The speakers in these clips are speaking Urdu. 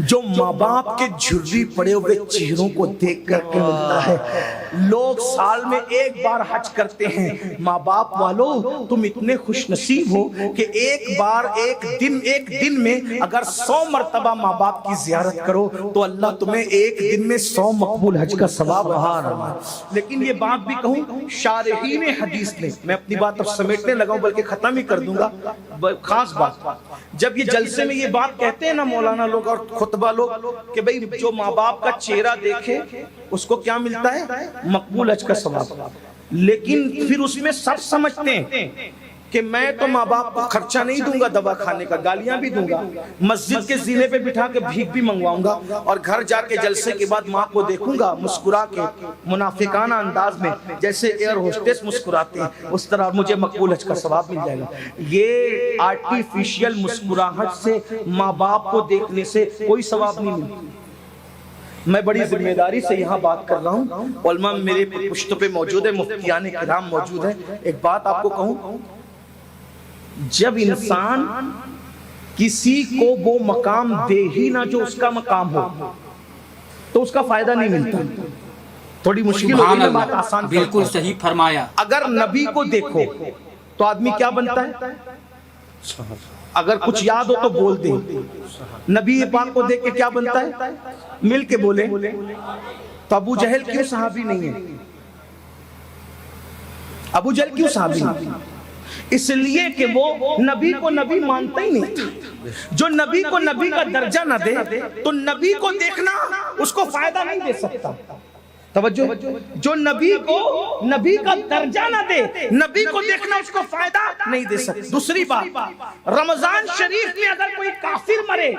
جو ماں باپ کے جھرری پڑے ہوئے چہروں کو دیکھ کر کے ملتا ہے۔ لوگ سال میں ایک بار حج کرتے ہیں، ماں باپ والو تم اتنے خوش نصیب ہو کہ ایک بار ایک دن میں اگر 100 مرتبہ ماں باپ کی زیارت کرو تو اللہ تمہیں ایک دن میں 100 مقبول حج کا ثواب عطا فرمائے۔ لیکن یہ بات بھی کہوں، شارحین حدیث نے، میں اپنی بات اب سمیٹنے لگا ہوں بلکہ ختم ہی کر دوں گا، خاص بات، جب یہ جلسے میں یہ بات کہتے ہیں نا مولانا لوگ اور خطبہ لوگ کہ بھئی جو ماں باپ کا چہرہ دیکھے اس کو کیا ملتا ہے؟ مقبول حج کا ثواب۔ لیکن پھر اس میں سب سمجھتے ہیں کہ میں تو ماں باپ کو خرچہ نہیں دوں گا دوا کھانے کا، گالیاں بھی دوں گا، مسجد کے زینے پہ بٹھا کے بھیک بھی منگواؤں گا، اور گھر جا کے جلسے کے بعد ماں کو دیکھوں گا مسکرا کے منافقانہ انداز میں، جیسے ایئر ہوسٹس مسکراتے ہیں اس طرح مجھے مقبول حج کا ثواب مل جائے گا۔ یہ آرٹیفیشل مسکراہٹ سے، ماں باپ کو دیکھنے سے کوئی ثواب نہیں ملتا۔ میں بڑی ذمہ داری سے یہاں بات کر رہا ہوں، علماء میرے پشتوں پہ موجود ہیں، مفتیان کرام موجود ہیں۔ ایک بات آپ کو کہوں، جب انسان کسی کو وہ مقام دے ہی نہ جو اس کا مقام ہو تو اس کا فائدہ نہیں ملتا۔ تھوڑی مشکل ہوگی نا بات آسان، بالکل صحیح فرمایا۔ اگر نبی کو دیکھو تو آدمی کیا بنتا ہے؟ اگر کچھ یاد ہو تو بول دیں۔ نبی پاک کو دیکھ کے کیا بنتا ہے؟ مل کے بولے۔ تو ابو جہل کیوں صحابی نہیں ہے؟ ابو جہل کیوں صحابی نہیں؟ اس لیے کہ وہ نبی کو نبی مانتا ہی نہیں تھا۔ جو نبی کو نبی کا درجہ نہ دے تو نبی کو دیکھنا اس کو فائدہ نہیں دے سکتا۔ توجہ، جو نبی کو نبی کا درجہ نہ دے، نبی کو دیکھنا اس کو فائدہ نہیں دے سکتا۔ دوسری بات، رمضان شریف میں اگر کوئی کافر مرے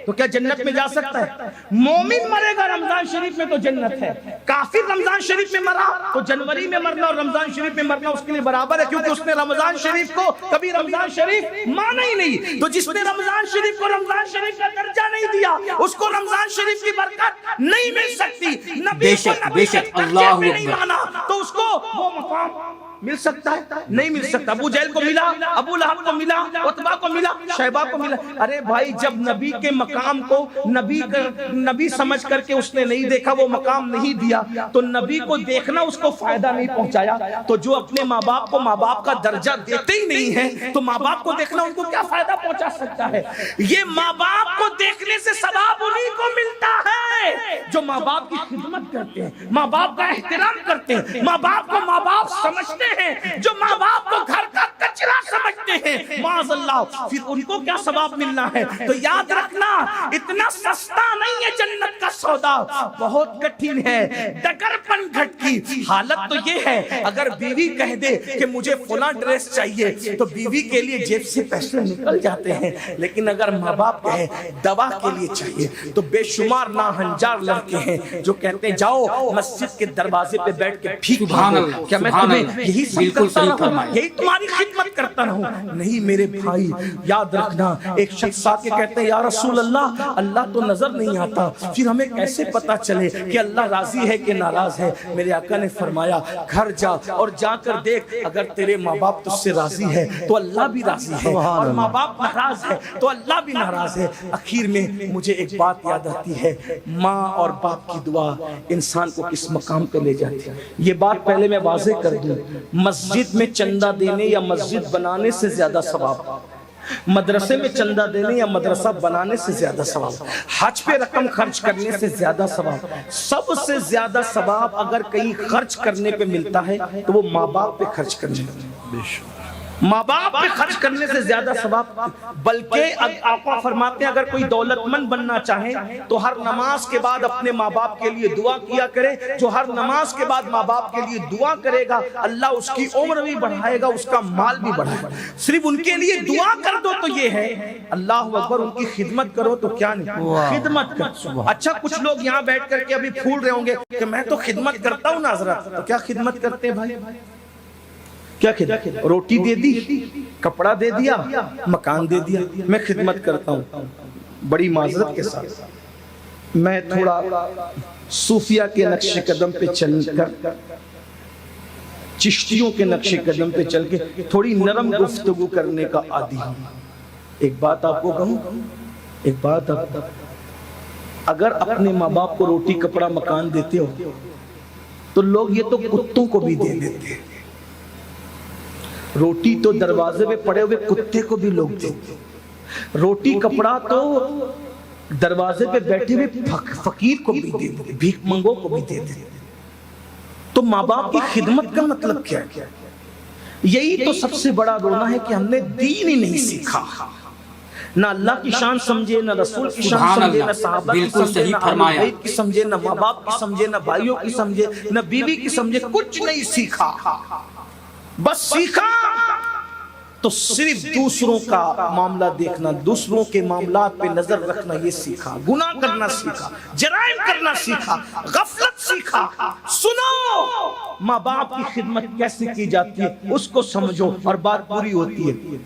تو کیا جنت میں جا سکتا ہے؟ مومن مرے گا رمضان شریف میں تو جنت ہے۔ کافر رمضان شریف میں مرا تو جنوری میں مرنا اور رمضان شریف میں مرنا اس کے لیے برابر ہے، کیونکہ اس نے رمضان شریف کو کبھی رمضان شریف مانا ہی نہیں۔ تو جس نے رمضان شریف کو رمضان شریف کا درجہ نہیں دیا اس کو رمضان شریف کی برکت نہیں مل سکتی۔ نبی کو نبی اللہ نہیں مانا تو اس کو وہ مقام مل سکتا ہے؟ نہیں مل سکتا۔ ابو جہل کو ملا، ابو لہب کو ملا، عتبہ کو ملا، شیبہ کو ملا۔ ارے بھائی، جب نبی کے مقام کو نبی سمجھ کر کے اس نے نہیں دیکھا، وہ مقام نہیں دیا، تو نبی کو دیکھنا اس کو فائدہ نہیں پہنچایا۔ تو جو اپنے ماں باپ کو ماں باپ کا درجہ دیتے ہی نہیں ہے تو ماں باپ کو دیکھنا ان کو کیا فائدہ پہنچا سکتا ہے؟ یہ ماں باپ کو دیکھنے سے ثواب انہی کو ملتا ہے جو ماں باپ کی خدمت کرتے ہیں، ماں باپ کا احترام کرتے ہیں، ماں باپ کو ماں باپ سمجھتے ہیں، جو ماں باپ کو گھر کا کچرا سمجھتے ہیں، معاذ اللہ، پھر ان کو کیا ثواب ملنا ہے؟ تو یاد رکھنا، اتنا سستا نہیں ہے جنت کا سودا، بہت کٹھن ہے۔ ڈگر پن گھٹ کی حالت تو یہ ہے، اگر بیوی کہہ دے کہ مجھے فلاں ڈریس چاہیے تو بیوی کے لیے جیب سے پیسے نکل جاتے ہیں، لیکن اگر ماں باپ کہے دوا کے لیے چاہیے تو بے شمار ناہنجار لڑکے ہیں جو کہتے ہیں جاؤ مسجد کے دروازے پہ بیٹھ کے بھیک مانگو، کیا میں تمہیں یہی بالکل صحیح فرمایا، یہی تمہاری خدمت کرتا رہوں؟ نہیں میرے بھائی، یاد رکھنا، ایک شخص آ کے کہتے ہیں یا رسول اللہ، اللہ تو نظر نہیں آتا، پھر ہمیں کیسے پتا چلے کہ اللہ راضی ہے کہ ناراض ہے؟ میرے آقا نے فرمایا گھر جا اور جا کر دیکھ، اگر تیرے ماں باپ تجھ سے راضی ہے تو اللہ بھی راضی ہے، اور ماں باپ ناراض ہے تو اللہ بھی ناراض ہے۔ اخیر میں مجھے ایک بات یاد آتی ہے، ماں اور باپ کی دعا انسان کو کس مقام پہ لے جاتی ہے۔ یہ بات پہلے میں واضح کر دوں، مسجد میں چندہ دینے یا مسجد بنانے سے زیادہ ثواب، مدرسے میں چندہ دینے یا مدرسہ بنانے سے زیادہ ثواب، حج پہ رقم خرچ کرنے سے زیادہ ثواب، سب سے زیادہ ثواب اگر کہیں خرچ کرنے پہ ملتا ہے تو وہ ماں باپ پہ خرچ کرنے میں، ماں باپ پہ خرچ کرنے سے زیادہ ثواب۔ بلکہ آقا فرماتے ہیں اگر کوئی دولت مند بننا چاہے تو ہر نماز کے بعد اپنے ماں باپ کے لیے دعا کیا کرے، جو ہر نماز کے بعد ماں باپ کے لیے دعا کرے گا اللہ اس کی عمر بھی بڑھائے گا، اس کا مال بھی بڑھائے گا۔ صرف ان کے لیے دعا کر دو تو یہ ہے، اللہ اکبر، ان کی خدمت کرو تو کیا نہیں، خدمت کر۔ اچھا کچھ لوگ یہاں بیٹھ کر کے ابھی پھول رہے ہوں گے کہ میں تو خدمت کرتا ہوں نا حضرت، تو کیا خدمت کرتے ہیں بھائی؟ کیا خدمت؟ روٹی دے دی، کپڑا دے دیا، مکان دے دیا، میں خدمت کرتا ہوں۔ بڑی معذرت کے ساتھ میں تھوڑا صوفیہ کے نقش قدم پہ چل کر، چشتیوں کے نقش قدم پہ چل کے تھوڑی نرم گفتگو کرنے کا عادی ہوں۔ ایک بات آپ کو کہوں، ایک بات آپ کو، اگر اپنے ماں باپ کو روٹی کپڑا مکان دیتے ہو تو لوگ یہ تو کتوں کو بھی دے دیتے ہیں. روٹی تو دروازے پہ پڑے ہوئے کتے کو بھی لوگ دیتے. روٹی کپڑا تو دروازے پہ بیٹھے ہوئے فقیر کو بھی دے دیتے, بھیک منگوں کو بھی دے دیتے. تو ماں باپ کی خدمت کا مطلب کیا ہے؟ یہی تو سب سے بڑا رونا ہے کہ ہم نے دین ہی نہیں سیکھا. نہ اللہ کی شان سمجھے, نہ رسول کی شان سمجھے, نہ صحابہ کی سمجھے, نہ اہل بیت کی سمجھے, نہ ماں باپ کی سمجھے, نہ بھائیوں کی سمجھے, نہ بیوی کی سمجھے, کچھ نہیں سیکھا. بس سیکھا تو صرف دوسروں کا معاملہ دیکھنا, دوسروں کے معاملات پہ نظر رکھنا, یہ سیکھا. گناہ کرنا سیکھا, جرائم کرنا سیکھا, غفلت سیکھا. سنو, ماں باپ کی خدمت کیسے کی جاتی ہے اس کو سمجھو اور بات پوری ہوتی ہے.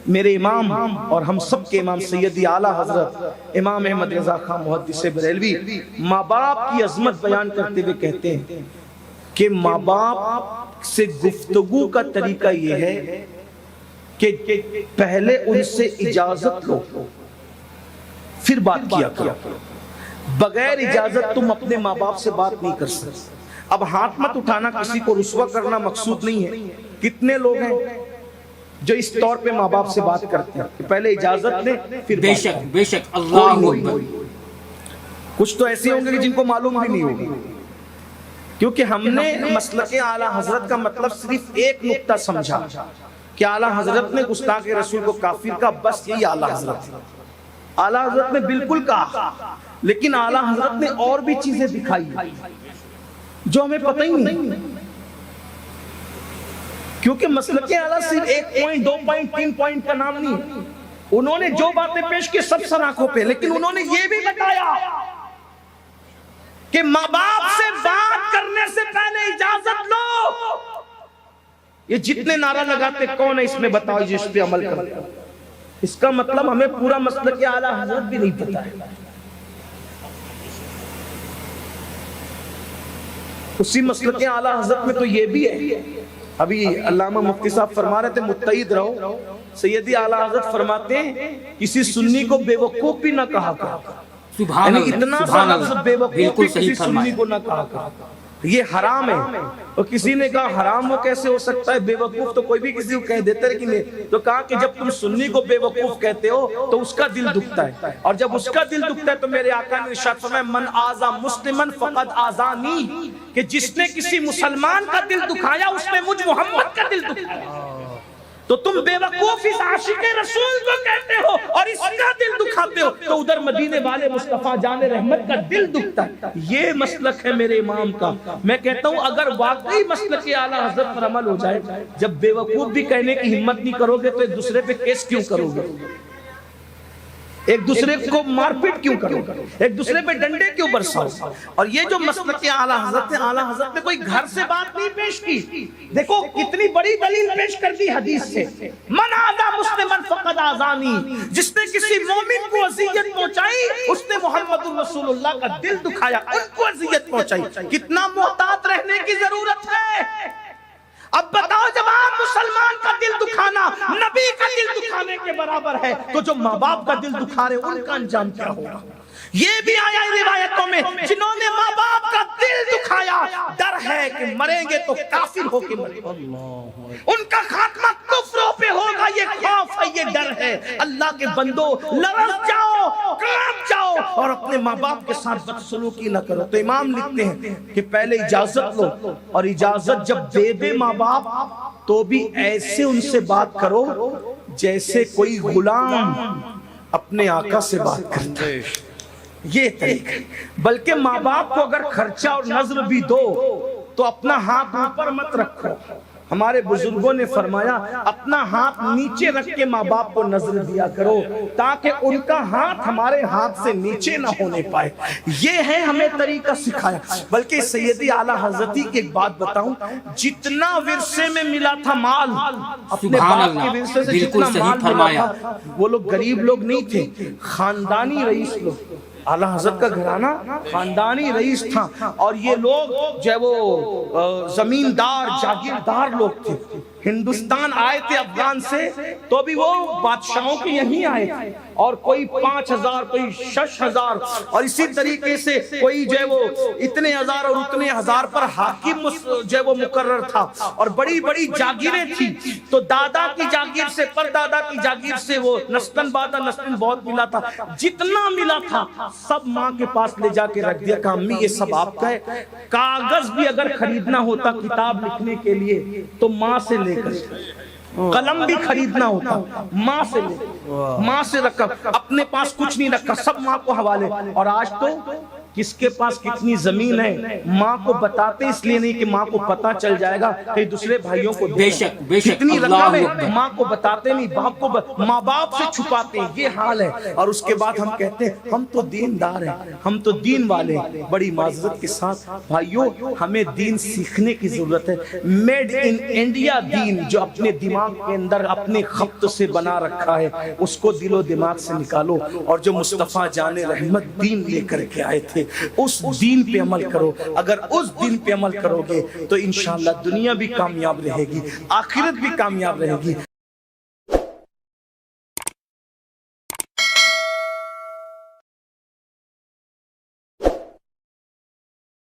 میرے امام اور ہم سب کے امام سیدی اعلیٰ حضرت امام احمد رضا خان محدث بریلوی ماں باپ کی عظمت بیان کرتے ہوئے کہتے ہیں کہ ماں باپ سے گفتگو کا طریقہ یہ ہے کہ پہلے ان سے اجازت لو پھر بات کیا کرو. بغیر اجازت تم اپنے ماں باپ سے بات نہیں کر سکتے. اب ہاتھ مت اٹھانا, کسی کو رسوا کرنا مقصود نہیں ہے. کتنے لوگ ہیں جو اس طور پہ ماں باپ سے بات کرتے ہیں کہ پہلے اجازت لیں پھر بے شک بے شک. اللہ اکبر. کچھ تو ایسے ہوں گے کہ جن کو معلوم بھی نہیں ہوگا, کیونکہ ہم نے مسلک اعلیٰ حضرت کا مطلب صرف ایک نقطہ سمجھا کہ اعلیٰ حضرت نے گستاخ رسول کو کافر کا, بس یہی اعلیٰ حضرت ہے. اعلیٰ حضرت نے بالکل کہا, لیکن اعلیٰ حضرت نے اور بھی چیزیں دکھائی جو ہمیں پتہ ہی نہیں, کیونکہ مسلک اعلیٰ صرف 1 پوائنٹ 2 پوائنٹ 3 پوائنٹ کا نام نہیں. انہوں نے جو باتیں پیش کی سب سراخوں پہ, لیکن انہوں نے یہ بھی بتایا کہ ماں باپ سے بات کرنے سے پہلے اجازت لو. یہ جتنے نعرہ لگاتے کون ہے اس میں بتاؤ جس پہ عمل کرتے. اس کا مطلب ہمیں پورا مسلک اعلیٰ حضرت بھی نہیں پتا ہے. اسی مسلک اعلیٰ حضرت میں تو یہ بھی ہے. ابھی علامہ مفتی صاحب فرما رہے تھے متعید رہو. سیدی اعلیٰ حضرت فرماتے ہیں کسی سنی کو بے وقوف بھی نہ کہا کرو. یعنی اتنا سا لفظ بے وقوف بھی کسی سنی کو نہ کہا کرو. یہ حرام ہے. اور کسی نے کہا حرام وہ کیسے ہو سکتا ہے, بے وقوف تو کوئی بھی کسی کو کہہ دیتا ہے. لیکن تو کہا کہ جب تم سنی کو بے وقوف کہتے ہو تو اس کا دل دکھتا ہے, اور جب اس کا دل دکھتا ہے تو میرے آقا نے ارشاد فرمایا من آذا مسلمن فقد آذانی, کہ جس نے کسی مسلمان کا دل دکھایا اس نے مجھ محمد کا دل دکھایا. تو تم بے وقوف اس عاشق رسول کو کہتے ہو اور اس کا دل دکھاتے ہو, تو ادھر مدینے والے مصطفیٰ جان رحمت کا دل دکھتا ہے. یہ مسلک ہے میرے امام کا. میں کہتا ہوں اگر واقعی مسلک اعلیٰ حضرت پر عمل ہو جائے, جب بے وقوف بھی کہنے کی ہمت نہیں کرو گے تو ایک دوسرے پہ کیس کیوں کرو گے, ایک دوسرے کو مار پیٹ کیوں کرو, ایک دوسرے پہ ڈنڈے کیوں برساؤ. اور یہ جو مسلک اعلیٰ حضرت ہے, اعلیٰ حضرت نے کوئی گھر سے بات نہیں پیش کی. دیکھو کتنی بڑی دلیل پیش کر دی حدیث سے, من آذا مسلمن فقد آذانی, جس نے کسی مومن کو اذیت پہنچائی اس نے محمد رسول اللہ کا دل دکھایا, ان کو اذیت پہنچائی. کتنا محتاط رہنے کی ضرورت ہے. اب بتاؤ جب آپ مسلمان کا دل دکھانا نبی کا دل دکھانے کے برابر ہے, تو جو ماں باپ کا دل دکھا رہے ان کا انجام کیا ہوگا. یہ بھی آیا روایتوں میں جنہوں نے ماں باپ کا دل دکھایا ڈر ہے کہ مریں گے تو کافر ہو کے مریں گے, ان کا خاتمہ کفروں پہ ہوگا. یہ خوف ہے, یہ ڈر ہے. اللہ کے بندو لرز جاؤ, کانپ جاؤ اور اپنے ماں باپ کے ساتھ بدسلوکی نہ کرو. تو امام لکھتے ہیں کہ پہلے اجازت لو, اور اجازت جب دے دے ماں باپ تو بھی ایسے ان سے بات کرو جیسے کوئی غلام اپنے آقا سے بات کرتا ہے. یہ طریقہ. بلکہ ماں باپ کو اگر خرچہ اور نظر بھی دو تو اپنا ہاتھ اوپر مت رکھو. ہمارے بزرگوں نے فرمایا اپنا ہاتھ نیچے رکھ کے ماں باپ کو نظر دیا کرو تاکہ ان کا ہاتھ ہمارے ہاتھ سے نیچے نہ ہونے پائے. یہ ہے ہمیں طریقہ سکھایا. بلکہ سیدی اعلیٰ حضرتی کی ایک بات بتاؤں, جتنا ورثے میں ملا تھا مال, اپنے باپ کے ورثے سے جتنا مال ملا تھا, وہ لوگ غریب لوگ نہیں تھے, خاندانی رئیس لوگ. اعلیٰ حضرت کا گھرانہ خاندانی رئیس تھا, اور یہ لوگ جو ہے وہ زمیندار جاگیردار لوگ تھے. ہندوستان آئے تھے افغان سے, تو بھی وہ بادشاہوں کے یہیں آئے تھے, اور کوئی 5,000 کوئی 6,000 اور اسی طریقے سے کوئی جو ہے وہ اتنے ہزار اور اتنے ہزار پر حاکم جو ہے وہ مقرر تھا اور بڑی بڑی جاگیریں تھی. تو دادا کی جاگیر سے پر دادا کی جاگیر سے وہ نسلن بادا نسلن بہت ملا تھا. جتنا ملا تھا سب ماں کے پاس لے جا کے رکھ دیا کہ امی یہ سب آپ کا ہے. کاغذ بھی اگر خریدنا ہوتا کتاب لکھنے کے لیے تو ماں سے لے کر, قلم بھی خریدنا ہوتا ماں سے لے, ماں سے رکھا, اپنے پاس کچھ نہیں رکھا, سب ماں کو حوالے. اور آج تو کس کے پاس کتنی زمین ہے ماں کو بتاتے اس لیے نہیں کہ ماں کو پتا چل جائے گا کہ دوسرے بھائیوں کو بے شک بے شک کتنی اللہ رقم ہے اکبر. ماں کو بتاتے نہیں, باپ کو ماں باپ سے چھپاتے ہیں. یہ حال ہے. اور اس کے بعد ہم کہتے ہیں ہم تو دیندار ہیں, ہم تو دین والے ہیں. بڑی معذرت کے ساتھ بھائیوں ہمیں دین سیکھنے کی ضرورت ہے. میڈ ان انڈیا دین جو اپنے دماغ کے اندر اپنے خط سے بنا رکھا ہے اس کو دل و دماغ سے نکالو, اور جو مصطفیٰ جان رحمت دین لے کر کے آئے تھے اس دین پہ عمل کرو. اگر اس دین پہ عمل کرو گے تو انشاءاللہ دنیا بھی کامیاب رہے گی, آخرت بھی کامیاب رہے گی.